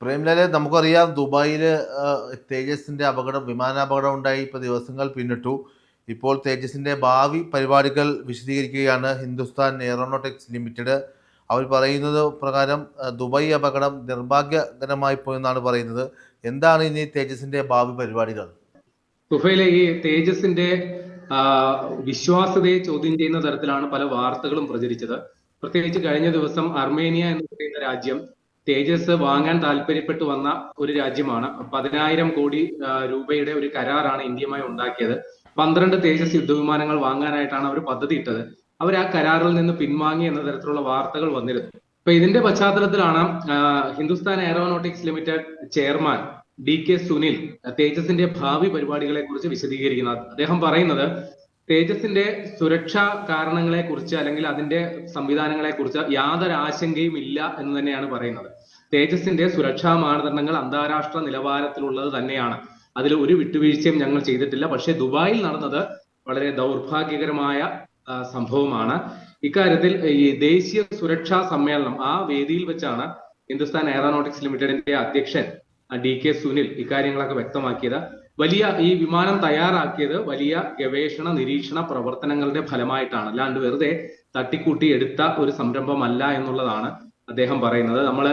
പ്രേംലാലെ, നമുക്കറിയാം ദുബായിൽ തേജസിന്റെ വിമാനാപകടം ഉണ്ടായി ഇപ്പോൾ ദിവസങ്ങൾ പിന്നിട്ടു. ഇപ്പോൾ തേജസിന്റെ ഭാവി പരിപാടികൾ വിശദീകരിക്കുകയാണ് ഹിന്ദുസ്ഥാൻ എയറോനോട്ടിക്സ് ലിമിറ്റഡ്. അവർ പറയുന്നത് പ്രകാരം ദുബായ് അപകടം നിർഭാഗ്യകരമായി പോയെന്നാണ് പറയുന്നത്. എന്താണ് ഇനി തേജസിന്റെ ഭാവി പരിപാടികൾ? തുഫയിലെ ഈ തേജസിന്റെ വിശ്വാസ്യതയെ ചോദ്യം ചെയ്യുന്ന തരത്തിലാണ് പല വാർത്തകളും പ്രചരിച്ചത്. പ്രത്യേകിച്ച് കഴിഞ്ഞ ദിവസം അർമേനിയ എന്ന് പറയുന്ന രാജ്യം തേജസ് വാങ്ങാൻ താല്പര്യപ്പെട്ടു വന്ന ഒരു രാജ്യമാണ്. 10,000 കോടി രൂപയുടെ ഒരു കരാറാണ് ഇന്ത്യയുമായി ഉണ്ടാക്കിയത്. 12 തേജസ് യുദ്ധവിമാനങ്ങൾ വാങ്ങാനായിട്ടാണ് അവർ പദ്ധതി ഇട്ടത്. അവർ ആ കരാറിൽ നിന്ന് പിൻവാങ്ങി എന്ന തരത്തിലുള്ള വാർത്തകൾ വന്നിരുന്നു. അപ്പൊ ഇതിന്റെ പശ്ചാത്തലത്തിലാണ് Hindustan Aeronautics Limited chairman DK Sunil തേജസിന്റെ ഭാവി പരിപാടികളെ കുറിച്ച് വിശദീകരിക്കുന്നത്. അദ്ദേഹം പറയുന്നത് തേജസിന്റെ സുരക്ഷാ കാരണങ്ങളെ കുറിച്ച് അല്ലെങ്കിൽ അതിന്റെ സംവിധാനങ്ങളെ കുറിച്ച് യാതൊരു ആശങ്കയും ഇല്ല എന്ന് തന്നെയാണ് പറയുന്നത്. തേജസിന്റെ സുരക്ഷാ മാനദണ്ഡങ്ങൾ അന്താരാഷ്ട്ര നിലവാരത്തിലുള്ളത് തന്നെയാണ്. അതിൽ ഒരു വിട്ടുവീഴ്ചയും ഞങ്ങൾ ചെയ്തിട്ടില്ല. പക്ഷേ ദുബായിൽ നടന്നത് വളരെ ദൗർഭാഗ്യകരമായ സംഭവമാണ്. ഇക്കാര്യത്തിൽ ഈ ദേശീയ സുരക്ഷാ സമ്മേളനം ആ വേദിയിൽ വെച്ചാണ് ഹിന്ദുസ്ഥാൻ എയറോനോട്ടിക്സ് ലിമിറ്റഡിന്റെ അധ്യക്ഷൻ DK സുനിൽ ഇക്കാര്യങ്ങളൊക്കെ വ്യക്തമാക്കിയത്. ഈ വിമാനം തയ്യാറാക്കിയത് വലിയ ഗവേഷണ നിരീക്ഷണ പ്രവർത്തനങ്ങളുടെ ഫലമായിട്ടാണ്, അല്ലാണ്ട് വെറുതെ തട്ടിക്കൂട്ടി എടുത്ത ഒരു സംരംഭമല്ല എന്നുള്ളതാണ് അദ്ദേഹം പറയുന്നത്. നമ്മള്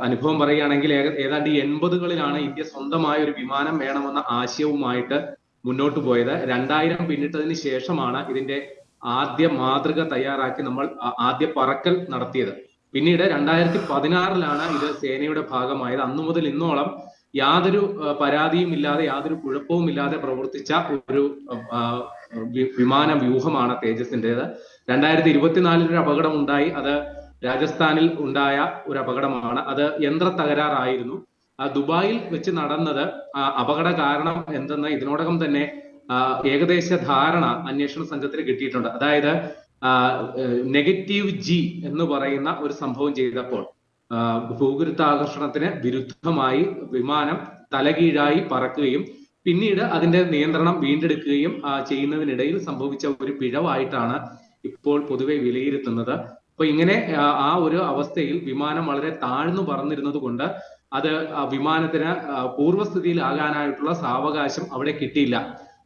അനുഭവം പറയുകയാണെങ്കിൽ ഏതാണ്ട് 80കളിലാണ് ഇന്ത്യ സ്വന്തമായ ഒരു വിമാനം വേണമെന്ന ആശയവുമായിട്ട് മുന്നോട്ട് പോയത്. 2000 പിന്നിട്ടതിന് ശേഷമാണ് ഇതിന്റെ ആദ്യ മാതൃക തയ്യാറാക്കി നമ്മൾ ആദ്യ പറക്കൽ നടത്തിയത്. പിന്നീട് 2016ലാണ് ഇത് സേനയുടെ ഭാഗമായത്. അന്നു മുതൽ ഇന്നോളം യാതൊരു പരാതിയും ഇല്ലാതെ യാതൊരു കുഴപ്പവും ഇല്ലാതെ പ്രവർത്തിച്ച ഒരു വിമാന വ്യൂഹമാണ് തേജസിൻ്റെത്. 2024 ഒരു അപകടം ഉണ്ടായി. അത് രാജസ്ഥാനിൽ ഉണ്ടായ ഒരു അപകടമാണ്. അത് യന്ത്ര തകരാറായിരുന്നു. ദുബായിൽ വെച്ച് നടന്നത് അപകട കാരണം എന്തെന്ന് ഇതിനോടകം തന്നെ ഏകദേശ ധാരണ അന്വേഷണ സംഘത്തിന് കിട്ടിയിട്ടുണ്ട്. അതായത് -G എന്ന് പറയുന്ന ഒരു സംഭവം ചെയ്തപ്പോൾ ഭൂഗുരുത്വാകർഷണത്തിന് വിരുദ്ധമായി വിമാനം തലകീഴായി പറക്കുകയും പിന്നീട് അതിന്റെ നിയന്ത്രണം വീണ്ടെടുക്കുകയും ചെയ്യുന്നതിനിടയിൽ സംഭവിച്ച ഒരു പിഴവായിട്ടാണ് ഇപ്പോൾ പൊതുവെ വിലയിരുത്തുന്നത്. അപ്പൊ ഇങ്ങനെ ആ ഒരു അവസ്ഥയിൽ വിമാനം വളരെ താഴ്ന്നു പറന്നിരുന്നത് കൊണ്ട് അത് വിമാനത്തിന് പൂർവ്വസ്ഥിതിയിലാകാനായിട്ടുള്ള സാവകാശം അവിടെ കിട്ടിയില്ല.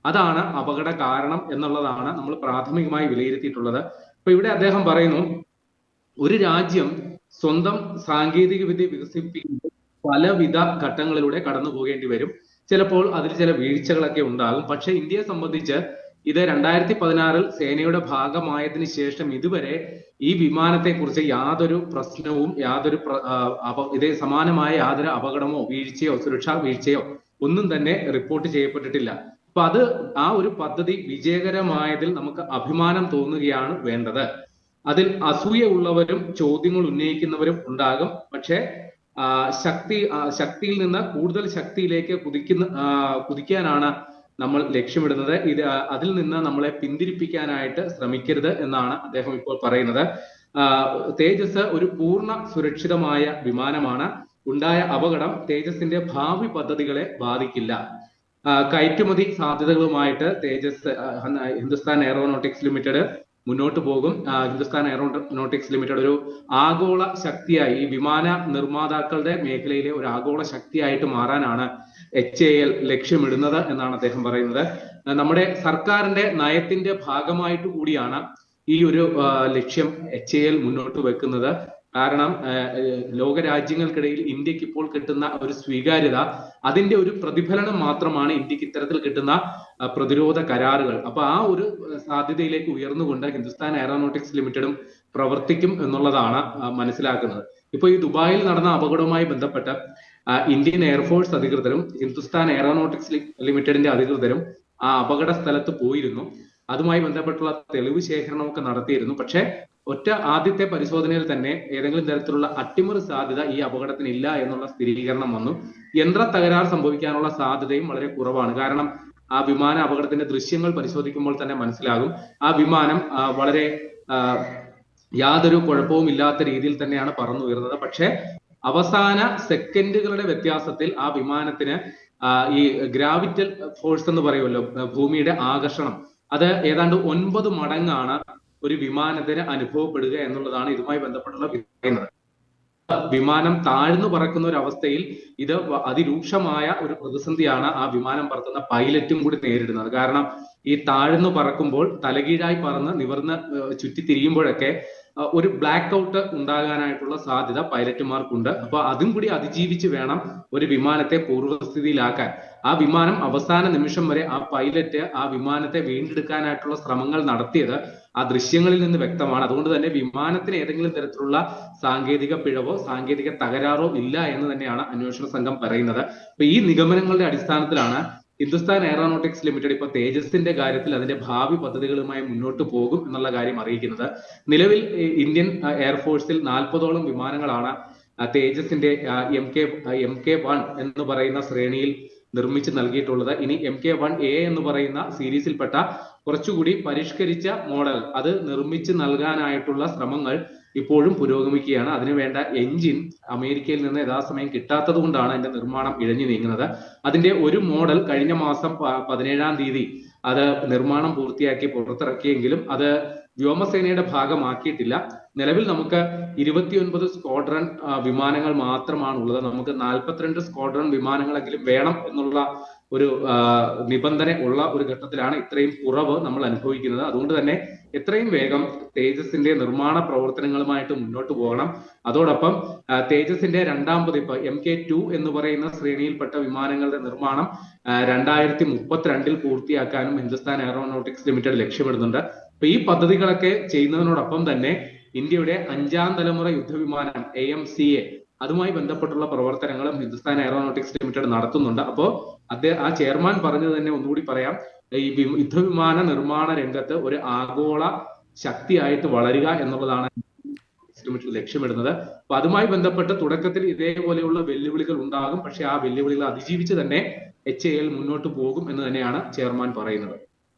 അതാണ് അപകട കാരണം എന്നുള്ളതാണ് നമ്മൾ പ്രാഥമികമായി വിലയിരുത്തിയിട്ടുള്ളത്. അപ്പൊ ഇവിടെ അദ്ദേഹം പറയുന്നു, ഒരു രാജ്യം സ്വന്തം സാങ്കേതിക വിദ്യ വികസിപ്പിക്കുമ്പോൾ പലവിധ ഘട്ടങ്ങളിലൂടെ കടന്നു പോകേണ്ടി വരും. ചിലപ്പോൾ അതിൽ ചില വീഴ്ചകളൊക്കെ ഉണ്ടാകും. പക്ഷെ ഇന്ത്യയെ സംബന്ധിച്ച് ഇത് 2016 സേനയുടെ ഭാഗമായതിനു ശേഷം ഇതുവരെ ഈ വിമാനത്തെ കുറിച്ച് യാതൊരു പ്രശ്നവും ഇതേ സമാനമായ യാതൊരു അപകടമോ വീഴ്ചയോ സുരക്ഷാ വീഴ്ചയോ ഒന്നും തന്നെ റിപ്പോർട്ട് ചെയ്യപ്പെട്ടിട്ടില്ല. അപ്പൊ ആ ഒരു പദ്ധതി വിജയകരമായതിൽ നമുക്ക് അഭിമാനം തോന്നുകയാണ് വേണ്ടത്. അതിൽ അസൂയ ഉള്ളവരും ചോദ്യങ്ങൾ ഉന്നയിക്കുന്നവരും ഉണ്ടാകും. പക്ഷെ ശക്തിയിൽ നിന്ന് കൂടുതൽ ശക്തിയിലേക്ക് കുതിക്കാനാണ് നമ്മൾ ലക്ഷ്യമിടുന്നത്. അതിൽ നിന്ന് നമ്മളെ പിന്തിരിപ്പിക്കാനായിട്ട് ശ്രമിക്കരുത് എന്നാണ് അദ്ദേഹം ഇപ്പോൾ പറയുന്നത്. തേജസ് ഒരു പൂർണ്ണ സുരക്ഷിതമായ വിമാനമാണ്. ഉണ്ടായ അപകടം തേജസിന്റെ ഭാവി പദ്ധതികളെ ബാധിക്കില്ല. കയറ്റുമതി സാധ്യതകളുമായിട്ട് ഹിന്ദുസ്ഥാൻ എയറോനോട്ടിക്സ് ലിമിറ്റഡ് മുന്നോട്ട് പോകും. ഹിന്ദുസ്ഥാൻ എയറോനോട്ടിക്സ് ലിമിറ്റഡ് ഒരു ആഗോള ശക്തിയായി ഈ വിമാന നിർമ്മാതാക്കളുടെ മേഖലയിലെ ഒരു ആഗോള ശക്തിയായിട്ട് മാറാനാണ് HAL ലക്ഷ്യമിടുന്നത് എന്നാണ് അദ്ദേഹം പറയുന്നത്. നമ്മുടെ സർക്കാരിന്റെ നയത്തിന്റെ ഭാഗമായിട്ട് കൂടിയാണ് ഈ ഒരു ലക്ഷ്യം HAL മുന്നോട്ട് വെക്കുന്നത്. കാരണം ലോകരാജ്യങ്ങൾക്കിടയിൽ ഇന്ത്യക്ക് ഇപ്പോൾ കിട്ടുന്ന ഒരു സ്വീകാര്യത, അതിന്റെ ഒരു പ്രതിഫലനം മാത്രമാണ് ഇന്ത്യക്ക് ഇത്തരത്തിൽ കിട്ടുന്ന പ്രതിരോധ കരാറുകൾ. അപ്പൊ ആ ഒരു സാധ്യതയിലേക്ക് ഉയർന്നുകൊണ്ട് ഹിന്ദുസ്ഥാൻ എയറോനോട്ടിക്സ് ലിമിറ്റഡും പ്രവർത്തിക്കും എന്നുള്ളതാണ് മനസ്സിലാക്കുന്നത്. ഇപ്പൊ ഈ ദുബായിൽ നടന്ന അപകടവുമായി ബന്ധപ്പെട്ട് ഇന്ത്യൻ എയർഫോഴ്സ് അധികൃതരും ഹിന്ദുസ്ഥാൻ എയറോനോട്ടിക്സ് ലിമിറ്റഡിന്റെ അധികൃതരും ആ അപകട സ്ഥലത്ത് പോയിരുന്നു. അതുമായി ബന്ധപ്പെട്ടുള്ള തെളിവ് ശേഖരണമൊക്കെ നടത്തിയിരുന്നു. പക്ഷെ ആദ്യത്തെ പരിശോധനയിൽ തന്നെ ഏതെങ്കിലും തരത്തിലുള്ള അട്ടിമറി സാധ്യത ഈ അപകടത്തിന് ഇല്ല എന്നുള്ള സ്ഥിരീകരണം വന്നു. യന്ത്ര തകരാർ സംഭവിക്കാനുള്ള സാധ്യതയും വളരെ കുറവാണ്. കാരണം ആ വിമാന അപകടത്തിന്റെ ദൃശ്യങ്ങൾ പരിശോധിക്കുമ്പോൾ തന്നെ മനസ്സിലാകും ആ വിമാനം വളരെ യാതൊരു കുഴപ്പവും ഇല്ലാത്ത രീതിയിൽ തന്നെയാണ് പറന്നുയർന്നത്. പക്ഷെ അവസാന സെക്കൻഡുകളുടെ വ്യത്യാസത്തിൽ ആ വിമാനത്തിന് ഈ ഗ്രാവിറ്റൽ ഫോഴ്സ് എന്ന് പറയുമല്ലോ, ഭൂമിയുടെ ആകർഷണം, അത് ഏതാണ്ട് 9 മടങ്ങാണ് ഒരു വിമാനത്തിന് അനുഭവപ്പെടുക എന്നുള്ളതാണ് ഇതുമായി ബന്ധപ്പെട്ടുള്ള പറയുന്നത്. വിമാനം താഴ്ന്നു പറക്കുന്ന ഒരു അവസ്ഥയിൽ ഇത് അതിരൂക്ഷമായ ഒരു പ്രതിസന്ധിയാണ് ആ വിമാനം പറത്തുന്ന പൈലറ്റും കൂടി നേരിടുന്നത്. കാരണം ഈ താഴ്ന്നു പറക്കുമ്പോൾ തലകീഴായി പറന്ന് നിവർന്ന് ചുറ്റിത്തിരിയുമ്പോഴൊക്കെ ഒരു ബ്ലാക്ക് ഔട്ട് ഉണ്ടാകാനായിട്ടുള്ള സാധ്യത പൈലറ്റുമാർക്കുണ്ട്. അപ്പൊ അതും കൂടി അതിജീവിച്ച് വേണം ഒരു വിമാനത്തെ പൂർവ്വസ്ഥിതിയിലാക്കാൻ. ആ വിമാനം അവസാന നിമിഷം വരെ ആ പൈലറ്റ് ആ വിമാനത്തെ വീണ്ടെടുക്കാനായിട്ടുള്ള ശ്രമങ്ങൾ നടത്തിയത് ആ ദൃശ്യങ്ങളിൽ നിന്ന് വ്യക്തമാണ്. അതുകൊണ്ട് തന്നെ വിമാനത്തിന് ഏതെങ്കിലും തരത്തിലുള്ള സാങ്കേതിക പിഴവോ സാങ്കേതിക തകരാറോ ഇല്ല എന്ന് തന്നെയാണ് അന്വേഷണ സംഘം പറയുന്നത്. അപ്പൊ ഈ നിഗമനങ്ങളുടെ അടിസ്ഥാനത്തിലാണ് ഹിന്ദുസ്ഥാൻ എയറോനോട്ടിക്സ് ലിമിറ്റഡ് ഇപ്പൊ തേജസിന്റെ കാര്യത്തിൽ അതിന്റെ ഭാവി പദ്ധതികളുമായി മുന്നോട്ട് പോകും എന്നുള്ള കാര്യം അറിയിക്കുന്നത്. നിലവിൽ ഇന്ത്യൻ എയർഫോഴ്സിൽ 40ഓളം വിമാനങ്ങളാണ് തേജസിന്റെ MK-1 എന്ന് പറയുന്ന ശ്രേണിയിൽ നിർമ്മിച്ച് നൽകിയിട്ടുള്ളത്. ഇനി MK-1A എന്ന് പറയുന്ന സീരീസിൽപ്പെട്ട കുറച്ചുകൂടി പരിഷ്കരിച്ച മോഡൽ അത് നിർമ്മിച്ച് നൽകാനായിട്ടുള്ള ശ്രമങ്ങൾ ഇപ്പോഴും പുരോഗമിക്കുകയാണ്. അതിനുവേണ്ട എഞ്ചിൻ അമേരിക്കയിൽ നിന്ന് യഥാസമയം കിട്ടാത്തത് കൊണ്ടാണ് അതിന്റെ നിർമ്മാണം ഇഴഞ്ഞു നീങ്ങുന്നത്. അതിന്റെ ഒരു മോഡൽ കഴിഞ്ഞ മാസം 17-ാം തീയതി അത് നിർമ്മാണം പൂർത്തിയാക്കി പുറത്തിറക്കിയെങ്കിലും അത് വ്യോമസേനയുടെ ഭാഗമാക്കിയിട്ടില്ല. നിലവിൽ നമുക്ക് 29 സ്ക്വാഡ്രൺ വിമാനങ്ങൾ മാത്രമാണ് ഉള്ളത്. നമുക്ക് 42 സ്ക്വാഡ്രൺ വിമാനങ്ങളെങ്കിലും വേണം എന്നുള്ള ഒരു നിബന്ധന ഉള്ള ഒരു ഘട്ടത്തിലാണ് ഇത്രയും കുറവ് നമ്മൾ അനുഭവിക്കുന്നത്. അതുകൊണ്ട് തന്നെ എത്രയും വേഗം തേജസിന്റെ നിർമ്മാണ പ്രവർത്തനങ്ങളുമായിട്ട് മുന്നോട്ട് പോകണം. അതോടൊപ്പം തേജസിന്റെ രണ്ടാം പതിപ്പ് MK-2 എന്ന് പറയുന്ന ശ്രേണിയിൽപ്പെട്ട വിമാനങ്ങളുടെ നിർമ്മാണം 2032 പൂർത്തിയാക്കാനും ഹിന്ദുസ്ഥാൻ എയറോനോട്ടിക്സ് ലിമിറ്റഡ് ലക്ഷ്യമിടുന്നുണ്ട്. അപ്പൊ ഈ പദ്ധതികളൊക്കെ ചെയ്യുന്നതിനോടൊപ്പം തന്നെ ഇന്ത്യയുടെ 5ാം തലമുറ യുദ്ധവിമാനം AMCA അതുമായി ബന്ധപ്പെട്ടുള്ള പ്രവർത്തനങ്ങളും ഹിന്ദുസ്ഥാൻ എയറോനോട്ടിക്സ് ലിമിറ്റഡ് നടത്തുന്നുണ്ട്. അപ്പോൾ ആ ചെയർമാൻ പറഞ്ഞത് തന്നെ ഒന്നുകൂടി പറയാം, ഈ യുദ്ധവിമാന നിർമ്മാണ രംഗത്ത് ഒരു ആഗോള ശക്തിയായിട്ട് വളരുക എന്നുള്ളതാണ് ലിമിറ്റഡ് ലക്ഷ്യമിടുന്നത്. അപ്പൊ അതുമായി ബന്ധപ്പെട്ട് തുടക്കത്തിൽ ഇതേപോലെയുള്ള വെല്ലുവിളികൾ ഉണ്ടാകും. പക്ഷെ ആ വെല്ലുവിളികൾ അതിജീവിച്ച് തന്നെ HAL മുന്നോട്ട് പോകും എന്ന് തന്നെയാണ് ചെയർമാൻ പറയുന്നത്.